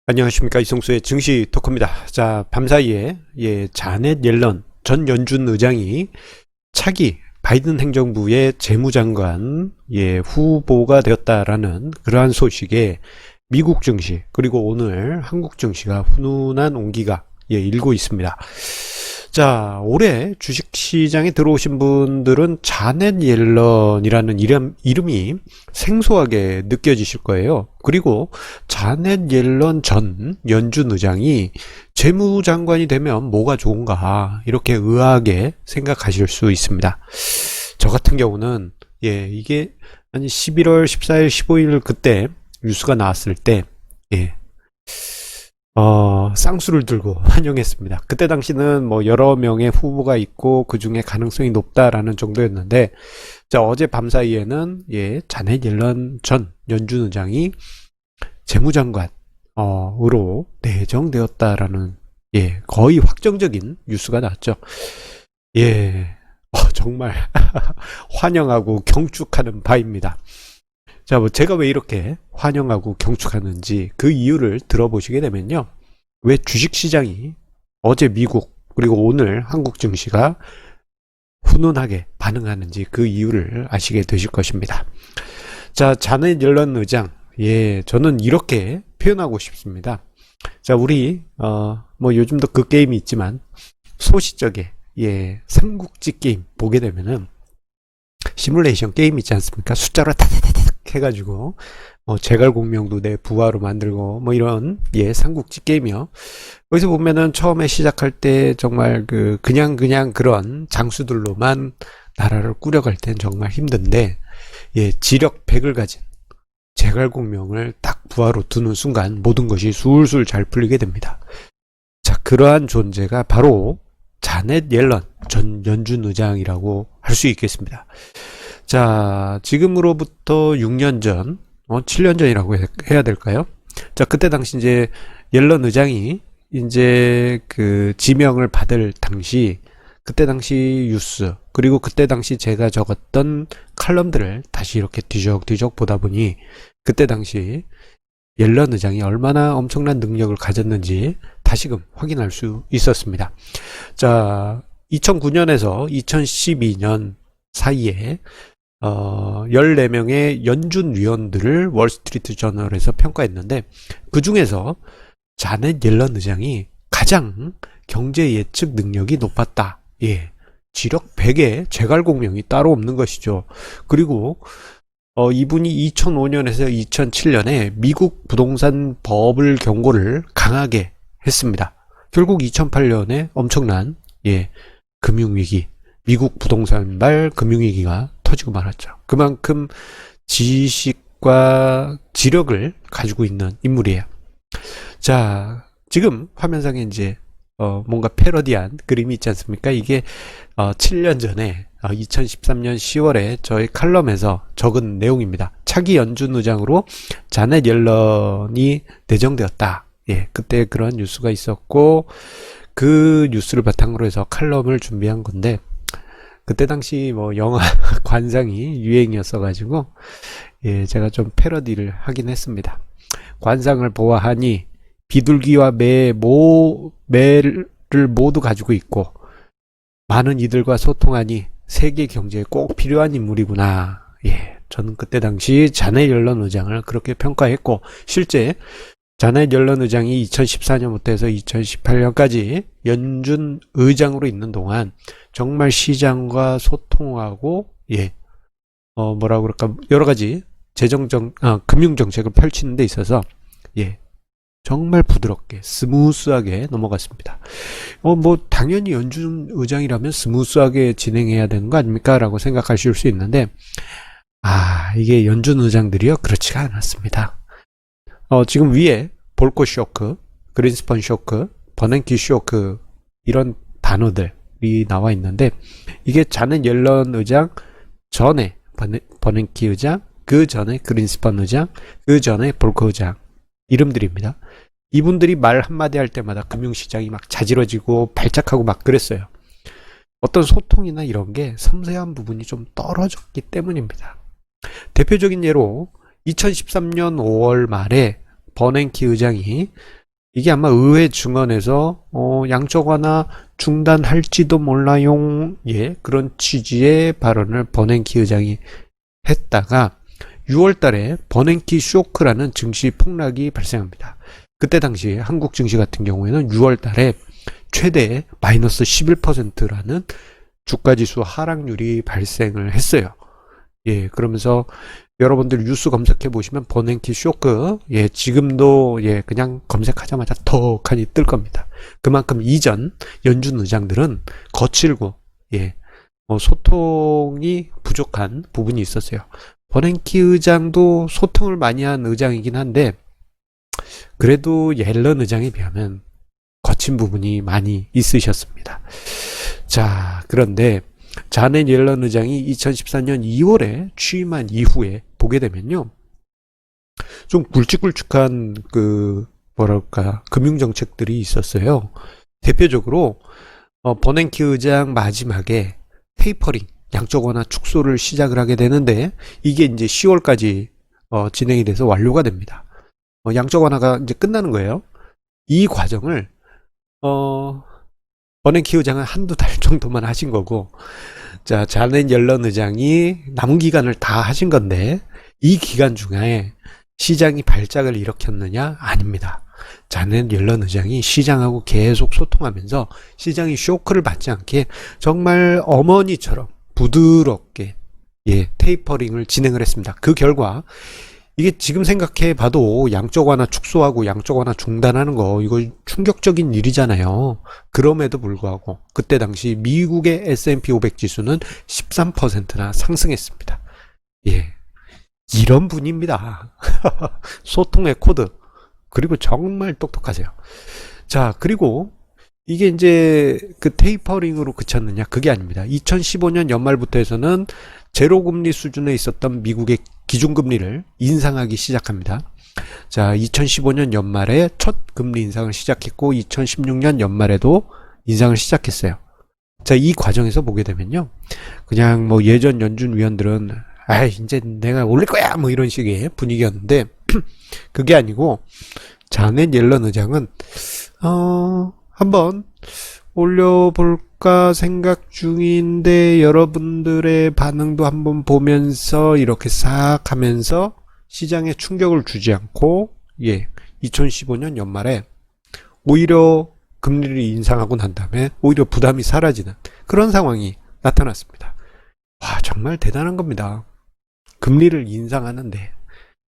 안녕하십니까, 이성수의 증시 토크입니다. 자, 밤사이에 자넷 옐런 전 연준 의장이 차기 바이든 행정부의 재무장관 후보가 되었다라는 그러한 소식에 미국 증시 그리고 오늘 한국 증시가 훈훈한 온기가 일고 있습니다. 자, 올해 주식시장에 들어오신 분들은 자넷 옐런이라는 이름이 생소하게 느껴지실 거예요. 그리고 자넷 옐런 전 연준 의장이 재무장관이 되면 뭐가 좋은가 이렇게 의아하게 생각하실 수 있습니다. 저 같은 경우는 이게 한 11월 14일 15일 그때 뉴스가 나왔을 때 쌍수를 들고 환영했습니다. 그때 당시는 뭐 여러 명의 후보가 있고 그 중에 가능성이 높다라는 정도였는데, 자, 어제 밤 사이에는 자넷 옐런 전 연준 의장이 재무장관으로 내정되었다라는 거의 확정적인 뉴스가 나왔죠. 정말 환영하고 경축하는 바입니다. 자, 뭐 제가 왜 이렇게 환영하고 경축하는지 그 이유를 들어보시게 되면요. 왜 주식시장이 어제 미국 그리고 오늘 한국 증시가 훈훈하게 반응하는지 그 이유를 아시게 되실 것입니다. 자, 자넷 옐런 의장, 저는 이렇게 표현하고 싶습니다. 자, 우리 뭐 요즘도 그 게임이 있지만 소시적에 삼국지 게임 보게 되면은 시뮬레이션 게임 있지 않습니까? 숫자로 타타타타 해가지고 제갈공명도 내 부하로 만들고 뭐 이런 삼국지 게임이요. 여기서 보면은 처음에 시작할 때 정말 그냥 그런 장수들로만 나라를 꾸려갈 땐 정말 힘든데 지력 100을 가진 제갈공명을 딱 부하로 두는 순간 모든 것이 술술 잘 풀리게 됩니다. 자, 그러한 존재가 바로 자넷 옐런 전 연준 의장이라고 할 수 있겠습니다. 자, 지금으로부터 6년 전, 7년 전이라고 해야 될까요? 자, 그때 당시 이제 옐런 의장이 이제 그 지명을 받을 당시, 그때 당시 뉴스, 그리고 그때 당시 제가 적었던 칼럼들을 다시 이렇게 뒤적뒤적 보다 보니 그때 당시 옐런 의장이 얼마나 엄청난 능력을 가졌는지 다시금 확인할 수 있었습니다. 자, 2009년에서 2012년 사이에 14명의 연준 위원들을 월스트리트 저널에서 평가했는데, 그 중에서 자넷 옐런 의장이 가장 경제 예측 능력이 높았다. 지력 100에 제갈공명이 따로 없는 것이죠. 그리고 이분이 2005년에서 2007년에 미국 부동산 버블 경고를 강하게 했습니다. 결국 2008년에 엄청난 금융위기, 미국 부동산발 금융위기가 터지고 말았죠. 그만큼 지식과 지력을 가지고 있는 인물이에요. 자, 지금 화면상에 이제 뭔가 패러디한 그림이 있지 않습니까? 이게 7년 전에 2013년 10월에 저희 칼럼에서 적은 내용입니다. 차기 연준 의장으로 자넷 옐런이 내정되었다. 그때 그런 뉴스가 있었고 그 뉴스를 바탕으로 해서 칼럼을 준비한 건데, 그때 당시 뭐 영화 관상이 유행이었어 가지고 제가 좀 패러디를 하긴 했습니다. 관상을 보아하니 비둘기와 매를 모두 가지고 있고 많은 이들과 소통하니 세계 경제에 꼭 필요한 인물이구나. 저는 그때 당시 자넷 옐런 의장을 그렇게 평가했고, 실제 자넷 옐런 의장이 2014년부터 해서 2018년까지 연준 의장으로 있는 동안 정말 시장과 소통하고 뭐라 그럴까, 여러 가지 금융 정책을 펼치는 데 있어서 정말 부드럽게 스무스하게 넘어갔습니다. 뭐 당연히 연준 의장이라면 스무스하게 진행해야 되는 거 아닙니까? 라고 생각하실 수 있는데, 이게 연준 의장들이요, 그렇지가 않았습니다. 지금 위에 볼코 쇼크, 그린스펀 쇼크, 버냉키 쇼크 이런 단어들이 나와 있는데, 이게 자넷 옐런 의장 전에 버냉키 의장, 그 전에 그린스펀 의장, 그 전에 볼코 의장 이름들입니다. 이분들이 말 한마디 할 때마다 금융시장이 막 자지러지고 발작하고 막 그랬어요. 어떤 소통이나 이런 게 섬세한 부분이 좀 떨어졌기 때문입니다. 대표적인 예로 2013년 5월 말에 버냉키 의장이 이게 아마 의회 증언에서 양적 완화 중단할지도 몰라용 그런 취지의 발언을 버냉키 의장이 했다가 6월 달에 버냉키 쇼크라는 증시 폭락이 발생합니다. 그때 당시 한국 증시 같은 경우에는 6월 달에 최대 마이너스 11%라는 주가지수 하락률이 발생을 했어요. 그러면서 여러분들 뉴스 검색해 보시면 버냉키 쇼크, 지금도 그냥 검색하자마자 턱하니 뜰 겁니다. 그만큼 이전 연준 의장들은 거칠고 소통이 부족한 부분이 있었어요. 버냉키 의장도 소통을 많이 한 의장이긴 한데 그래도 옐런 의장에 비하면 거친 부분이 많이 있으셨습니다. 자, 그런데 자넷 옐런 의장이 2014년 2월에 취임한 이후에 보게 되면요, 좀 굵직굵직한 금융 정책들이 있었어요. 대표적으로 버냉키 의장 마지막에 테이퍼링, 양적 완화 축소를 시작을 하게 되는데 이게 이제 10월까지 진행이 돼서 완료가 됩니다. 양적 완화가 이제 끝나는 거예요. 이 과정을 버냉키 의장은 한두 달 정도만 하신 거고, 자, 자넷 옐런 의장이 남은 기간을 다 하신 건데 이 기간 중에 시장이 발작을 일으켰느냐? 아닙니다. 자넷 옐런 의장이 시장하고 계속 소통하면서 시장이 쇼크를 받지 않게 정말 어머니처럼 부드럽게 테이퍼링을 진행을 했습니다. 그 결과 이게 지금 생각해 봐도 양적 완화 축소하고 양적 완화 중단하는 거 이거 충격적인 일이잖아요. 그럼에도 불구하고 그때 당시 미국의 S&P 500 지수는 13%나 상승했습니다. 이런 분입니다. 소통의 코드. 그리고 정말 똑똑하세요. 자, 그리고 이게 이제 그 테이퍼링으로 그쳤느냐? 그게 아닙니다. 2015년 연말부터 해서는 제로금리 수준에 있었던 미국의 기준금리를 인상하기 시작합니다. 자, 2015년 연말에 첫 금리 인상을 시작했고 2016년 연말에도 인상을 시작했어요. 자, 이 과정에서 보게 되면요, 그냥 뭐 예전 연준 위원들은 이제 내가 올릴 거야 뭐 이런 식의 분위기였는데 그게 아니고 자넷 옐런 의장은 한번 올려볼까 생각 중인데 여러분들의 반응도 한번 보면서 이렇게 싹 하면서 시장에 충격을 주지 않고 2015년 연말에 오히려 금리를 인상하고 난 다음에 오히려 부담이 사라지는 그런 상황이 나타났습니다. 와, 정말 대단한 겁니다. 금리를 인상하는데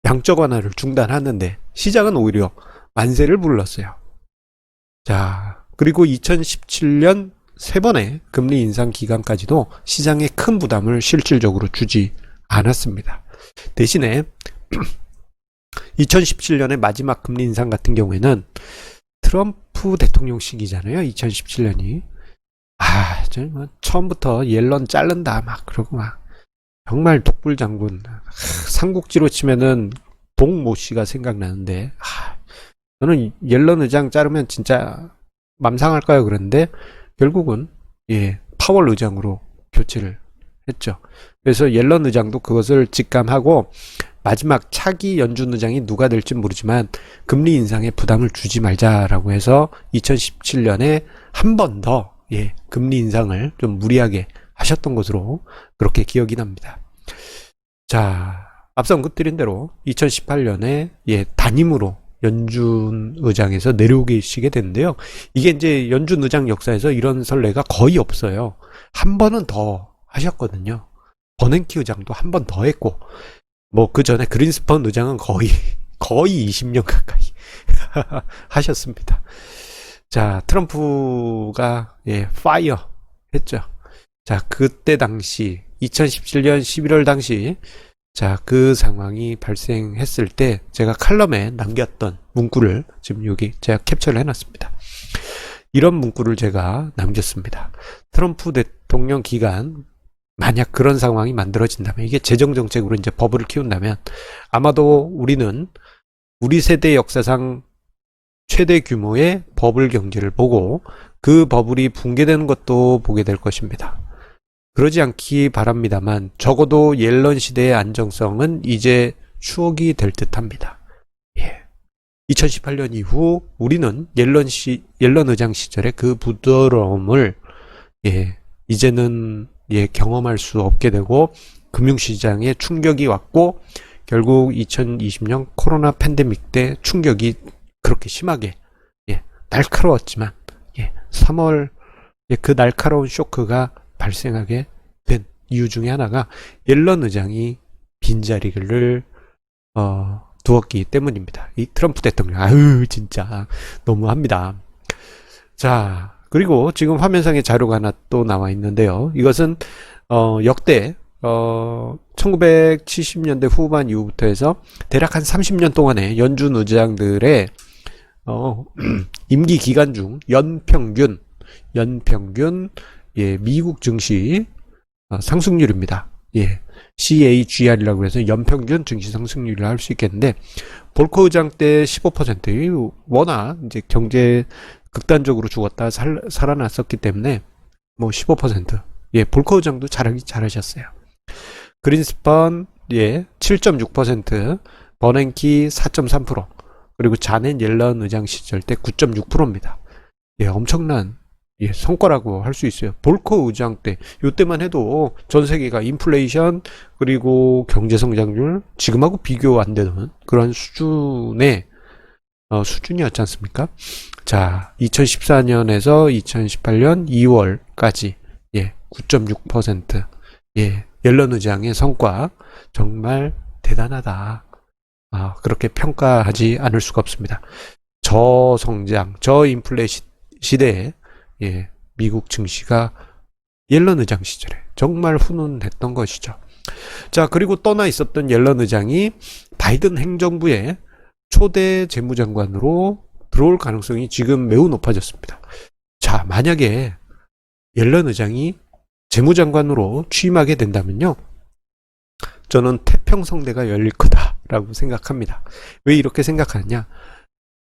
양적 완화를 중단하는데 시장은 오히려 만세를 불렀어요. 자, 그리고 2017년 세 번의 금리 인상 기간까지도 시장에 큰 부담을 실질적으로 주지 않았습니다. 대신에 2017년의 마지막 금리 인상 같은 경우에는 트럼프 대통령 시기잖아요. 2017년이. 처음부터 옐런 자른다 막 그러고 막 정말 독불장군. 삼국지로 치면은 동모 씨가 생각나는데 저는 옐런 의장 자르면 진짜 맘상할까요? 그랬는데 결국은 파월 의장으로 교체를 했죠. 그래서 옐런 의장도 그것을 직감하고 마지막 차기 연준 의장이 누가 될지 모르지만 금리 인상에 부담을 주지 말자라고 해서 2017년에 한 번 더 금리 인상을 좀 무리하게 하셨던 것으로 그렇게 기억이 납니다. 자, 앞서 언급드린 대로 2018년에 단임으로 연준 의장에서 내려오시게 됐는데요. 이게 이제 연준 의장 역사에서 이런 선례가 거의 없어요. 한 번은 더 하셨거든요. 버냉키 의장도 한 번 더 했고, 뭐 그 전에 그린스펀 의장은 거의 20년 가까이 하셨습니다. 자, 트럼프가 파이어 했죠. 자, 그때 당시 2017년 11월 당시 자, 그 상황이 발생했을 때 제가 칼럼에 남겼던 문구를 지금 여기 제가 캡처를 해놨습니다. 이런 문구를 제가 남겼습니다. 트럼프 대통령 기간 만약 그런 상황이 만들어진다면 이게 재정정책으로 이제 버블을 키운다면 아마도 우리는 우리 세대 역사상 최대 규모의 버블 경제를 보고 그 버블이 붕괴되는 것도 보게 될 것입니다. 그러지 않기 바랍니다만 적어도 옐런 시대의 안정성은 이제 추억이 될 듯합니다. 2018년 이후 우리는 옐런 의장 시절의 그 부드러움을 이제는 경험할 수 없게 되고 금융시장에 충격이 왔고 결국 2020년 코로나 팬데믹 때 충격이 그렇게 심하게 날카로웠지만 3월 그 날카로운 쇼크가 발생하게 된 이유 중에 하나가 옐런 의장이 빈자리를 두었기 때문입니다. 이 트럼프 대통령 진짜 너무합니다. 자, 그리고 지금 화면상에 자료가 하나 또 나와 있는데요. 이것은 역대 1970년대 후반 이후부터 해서 대략 한 30년 동안의 연준 의장들의 임기 기간 중 연평균 미국 증시 상승률입니다. CAGR이라고 해서 연평균 증시 상승률을 할 수 있겠는데 볼커 의장 때 15%, 워낙 이제 경제 극단적으로 죽었다 살아났었기 때문에 뭐 15%. 볼커 의장도 잘하셨어요. 그린스펀 7.6%, 버냉키 4.3%, 그리고 자넷 옐런 의장 시절 때 9.6%입니다. 엄청난 성과라고 할 수 있어요. 볼커 의장 때, 이때만 해도 전 세계가 인플레이션 그리고 경제 성장률 지금하고 비교 안 되는 그런 수준이었지 않습니까? 자, 2014년에서 2018년 2월까지 9.6%. 옐런 의장의 성과 정말 대단하다. 그렇게 평가하지 않을 수가 없습니다. 저성장, 저인플레이션 시대에 미국 증시가 옐런 의장 시절에 정말 훈훈했던 것이죠. 자, 그리고 떠나 있었던 옐런 의장이 바이든 행정부의 초대 재무장관으로 들어올 가능성이 지금 매우 높아졌습니다. 자, 만약에 옐런 의장이 재무장관으로 취임하게 된다면요, 저는 태평성대가 열릴 거다라고 생각합니다. 왜 이렇게 생각하느냐?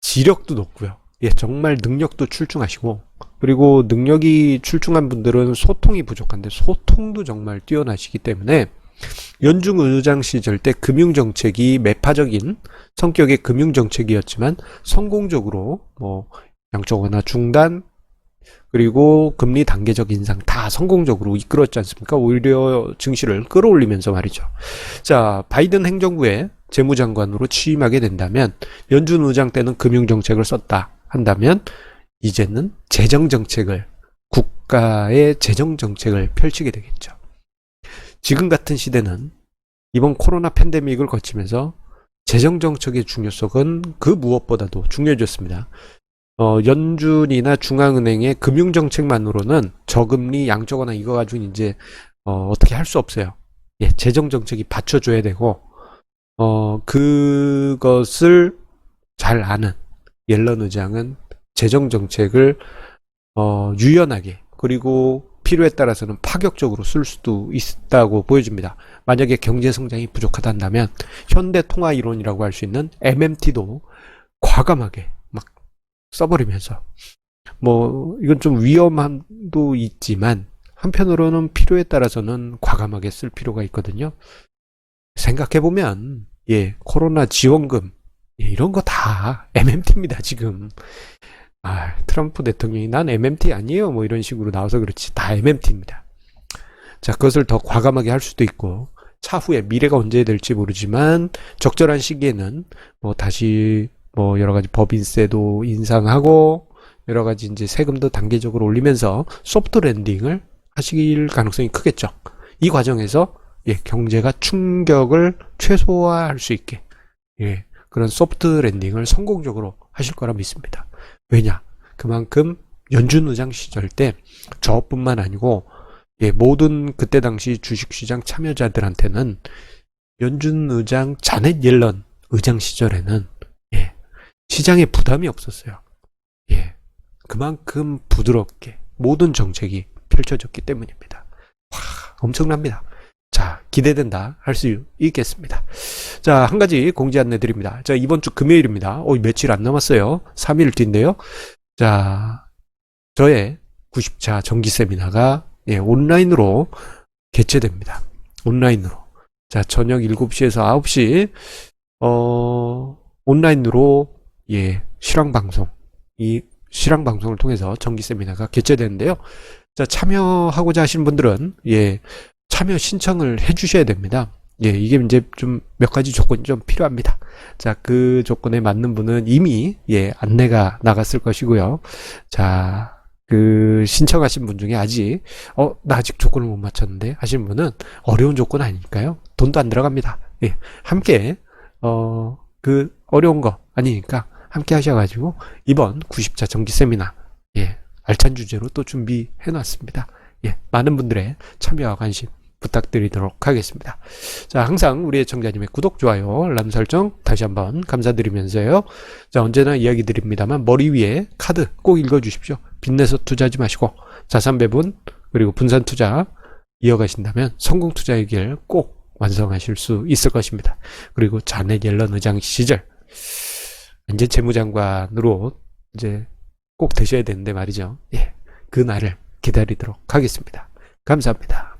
지력도 높고요. 정말 능력도 출중하시고, 그리고 능력이 출중한 분들은 소통이 부족한데 소통도 정말 뛰어나시기 때문에 연준 의장 시절 때 금융정책이 매파적인 성격의 금융정책이었지만 성공적으로 양적 완화 중단 그리고 금리 단계적 인상 다 성공적으로 이끌었지 않습니까? 오히려 증시를 끌어올리면서 말이죠. 자, 바이든 행정부의 재무장관으로 취임하게 된다면 연준 의장 때는 금융정책을 썼다 한다면 이제는 국가의 재정정책을 펼치게 되겠죠. 지금 같은 시대는 이번 코로나 팬데믹을 거치면서 재정정책의 중요성은 그 무엇보다도 중요해졌습니다. 연준이나 중앙은행의 금융정책만으로는 저금리, 양적 완화 이거 가지고 이제 어떻게 할 수 없어요. 재정정책이 받쳐줘야 되고 그것을 잘 아는 옐런 의장은 재정정책을 유연하게 그리고 필요에 따라서는 파격적으로 쓸 수도 있다고 보여집니다. 만약에 경제성장이 부족하다면 현대통화이론이라고 할 수 있는 MMT도 과감하게 막 써버리면서 이건 좀 위험함도 있지만 한편으로는 필요에 따라서는 과감하게 쓸 필요가 있거든요. 생각해보면 코로나 지원금 이런 거 다 MMT입니다 지금. 트럼프 대통령이 난 MMT 아니에요 이런 식으로 나와서 그렇지 다 MMT입니다. 자, 그것을 더 과감하게 할 수도 있고 차후에 미래가 언제 될지 모르지만 적절한 시기에는 다시 여러가지 법인세도 인상하고 여러가지 이제 세금도 단계적으로 올리면서 소프트 랜딩을 하실 가능성이 크겠죠. 이 과정에서 경제가 충격을 최소화할 수 있게 그런 소프트 랜딩을 성공적으로 하실 거라 믿습니다. 왜냐? 그만큼 연준 의장 시절 때 저뿐만 아니고 모든 그때 당시 주식시장 참여자들한테는 연준 의장 자넷 옐런 의장 시절에는 시장에 부담이 없었어요. 그만큼 부드럽게 모든 정책이 펼쳐졌기 때문입니다. 엄청납니다. 자, 기대된다 할 수 있겠습니다. 자, 한 가지 공지 안내 드립니다. 자, 이번 주 금요일입니다. 며칠 안 남았어요. 3일 뒤인데요. 자, 저의 90차 정기 세미나가 온라인으로 개최됩니다. 온라인으로. 자, 저녁 7시에서 9시 온라인으로 예, 실황방송, 이 실황방송을 통해서 정기 세미나가 개최되는데요. 자, 참여하고자 하시는 분들은, 예, 참여 신청을 해 주셔야 됩니다. 예, 이게 이제 좀 몇 가지 조건이 좀 필요합니다. 자, 그 조건에 맞는 분은 이미, 예, 안내가 나갔을 것이고요. 자, 그 신청하신 분 중에 아직, 나 아직 조건을 못 맞췄는데 하시는 분은 어려운 조건 아니니까요. 돈도 안 들어갑니다. 예, 함께, 그 어려운 거 아니니까 함께 하셔가지고 이번 90차 정기 세미나, 예, 알찬 주제로 또 준비해 놨습니다. 예, 많은 분들의 참여와 관심 부탁드리도록 하겠습니다. 자, 항상 우리 애청자님의 구독, 좋아요, 알람 설정 다시 한번 감사드리면서요. 자, 언제나 이야기 드립니다만 머리 위에 카드 꼭 읽어주십시오. 빚내서 투자하지 마시고 자산 배분 그리고 분산 투자 이어가신다면 성공 투자의 길 꼭 완성하실 수 있을 것입니다. 그리고 자넷 옐런 의장 시절 이제 재무장관으로 이제 꼭 되셔야 되는데 말이죠. 예, 그 날을 기다리도록 하겠습니다. 감사합니다.